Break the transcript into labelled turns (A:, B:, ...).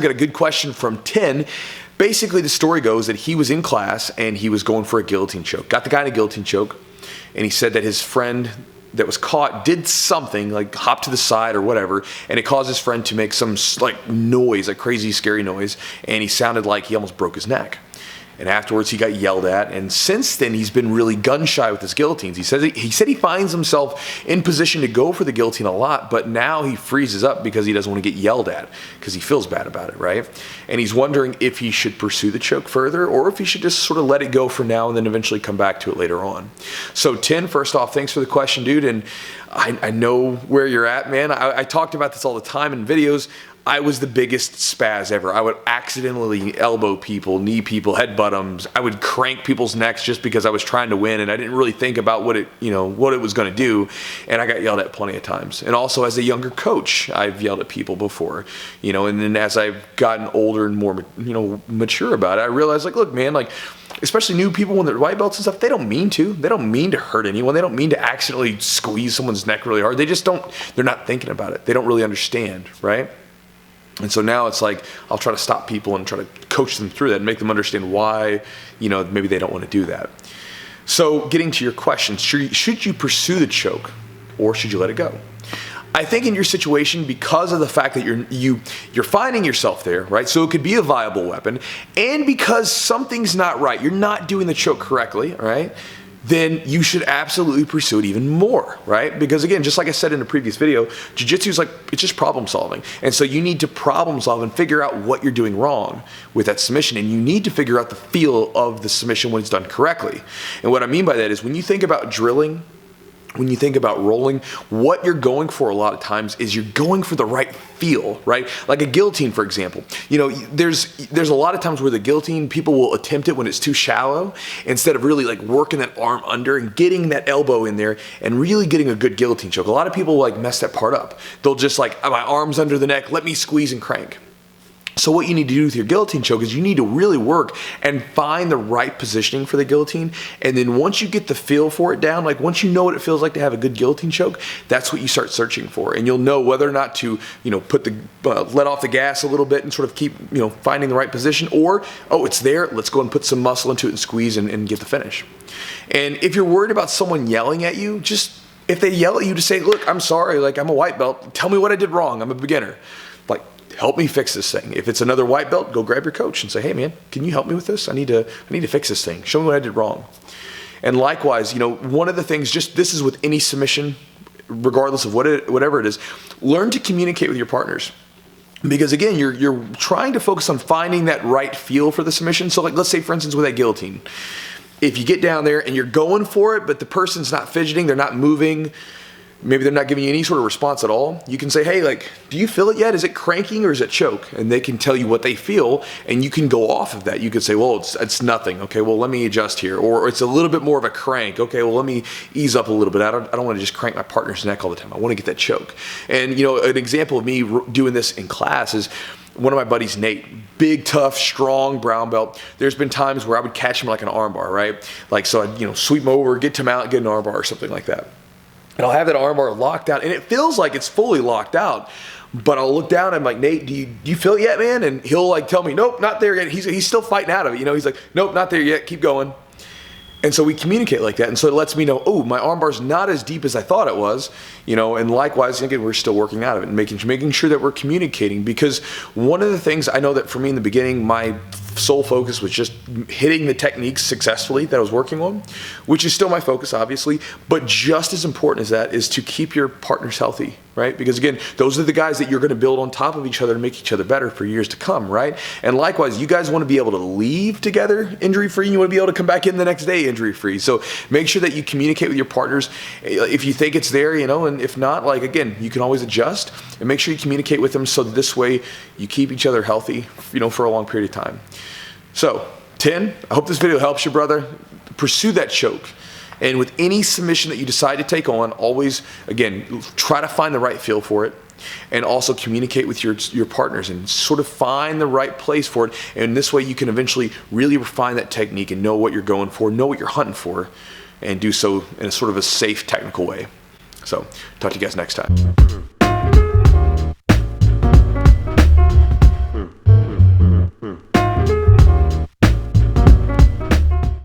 A: Got a good question from 10. Basically, the story goes that he was in class and he was going for a guillotine choke. Got the guy in a guillotine choke, and he said that his friend that was caught did something, like hop to the side or whatever, and it caused his friend to make some like noise, like crazy, scary noise, and he sounded like he almost broke his neck. And afterwards, he got yelled at. And since then, he's been really gun shy with his guillotines. He said he finds himself in position to go for the guillotine a lot, but now he freezes up because he doesn't want to get yelled at because he feels bad about it, right? And he's wondering if he should pursue the choke further or if he should just sort of let it go for now and then eventually come back to it later on. So 10, first off, thanks for the question, dude. And I know where you're at, man. I talked about this all the time in videos. I was the biggest spaz ever. I would accidentally elbow people, knee people, headbutt them. I would crank people's necks just because I was trying to win, and I didn't really think about what it was going to do. And I got yelled at plenty of times. And also as a younger coach, I've yelled at people before, and then as I've gotten older and more, mature about it, I realized, like, look, man, like, especially new people when they're white belts and stuff, they don't mean to. They don't mean to hurt anyone. They don't mean to accidentally squeeze someone's neck really hard. They just don't. They're not thinking about it. They don't really understand, right? And so now it's like I'll try to stop people and try to coach them through that and make them understand why, maybe they don't want to do that. So getting to your question, should you pursue the choke or should you let it go? I think in your situation, because of the fact that you're finding yourself there, right? So it could be a viable weapon, and because something's not right, you're not doing the choke correctly, right? Then you should absolutely pursue it even more, right? Because again, just like I said in the previous video, jiu-jitsu is it's just problem solving. And so you need to problem solve and figure out what you're doing wrong with that submission. And you need to figure out the feel of the submission when it's done correctly. And what I mean by that is when you think about drilling, when you think about rolling, what you're going for a lot of times is you're going for the right feel, right? Like a guillotine, for example. There's a lot of times where the guillotine, people will attempt it when it's too shallow instead of really like working that arm under and getting that elbow in there and really getting a good guillotine choke. A lot of people like mess that part up. They'll just like, my arm's under the neck, let me squeeze and crank. So what you need to do with your guillotine choke is you need to really work and find the right positioning for the guillotine. And then once you get the feel for it down, like once you know what it feels like to have a good guillotine choke, that's what you start searching for. And you'll know whether or not to, put the let off the gas a little bit and sort of keep, finding the right position, or, oh, it's there, let's go and put some muscle into it and squeeze and get the finish. And if you're worried about someone yelling at you, if they yell at you, to say, look, I'm sorry, like I'm a white belt, tell me what I did wrong, I'm a beginner. Like, help me fix this thing. If it's another white belt, go grab your coach and say, hey man, can you help me with this? I need to fix this thing. Show me what I did wrong. And likewise, one of the things, this is with any submission, regardless of whatever it is, learn to communicate with your partners. Because again, you're trying to focus on finding that right feel for the submission. So like, let's say for instance with that guillotine, if you get down there and you're going for it, but the person's not fidgeting, they're not moving, maybe they're not giving you any sort of response at all, you can say, hey, like, do you feel it yet? Is it cranking or is it choke? And they can tell you what they feel, and you can go off of that. You could say, well, it's nothing. Okay, well, let me adjust here. Or it's a little bit more of a crank. Okay, well, let me ease up a little bit. I don't want to just crank my partner's neck all the time. I want to get that choke. And, an example of me doing this in class is one of my buddies, Nate, big, tough, strong brown belt. There's been times where I would catch him like an arm bar, right? Like, so I'd, sweep him over, get him out, get an arm bar or something like that. And I'll have that armbar locked out, and it feels like it's fully locked out. But I'll look down and I'm like, Nate, do you feel it yet, man? And he'll like tell me, nope, not there yet. He's still fighting out of it. He's like, nope, not there yet. Keep going. And so we communicate like that. And so it lets me know, oh, my armbar's not as deep as I thought it was, and likewise, again, we're still working out of it and making sure that we're communicating. Because one of the things I know that for me in the beginning, my sole focus was just hitting the techniques successfully that I was working on, which is still my focus, obviously. But just as important as that is to keep your partners healthy, right? Because again, those are the guys that you're going to build on top of each other to make each other better for years to come, right? And likewise, you guys want to be able to leave together injury-free. You want to be able to come back in the next day injury-free. So make sure that you communicate with your partners if you think it's there, and if not, like, again, you can always adjust and make sure you communicate with them so that this way you keep each other healthy, for a long period of time. So 10, I hope this video helps you, brother. Pursue that choke. And with any submission that you decide to take on, always, again, try to find the right feel for it, and also communicate with your partners and sort of find the right place for it. And this way you can eventually really refine that technique and know what you're going for, know what you're hunting for, and do so in a sort of a safe, technical way. So talk to you guys next time.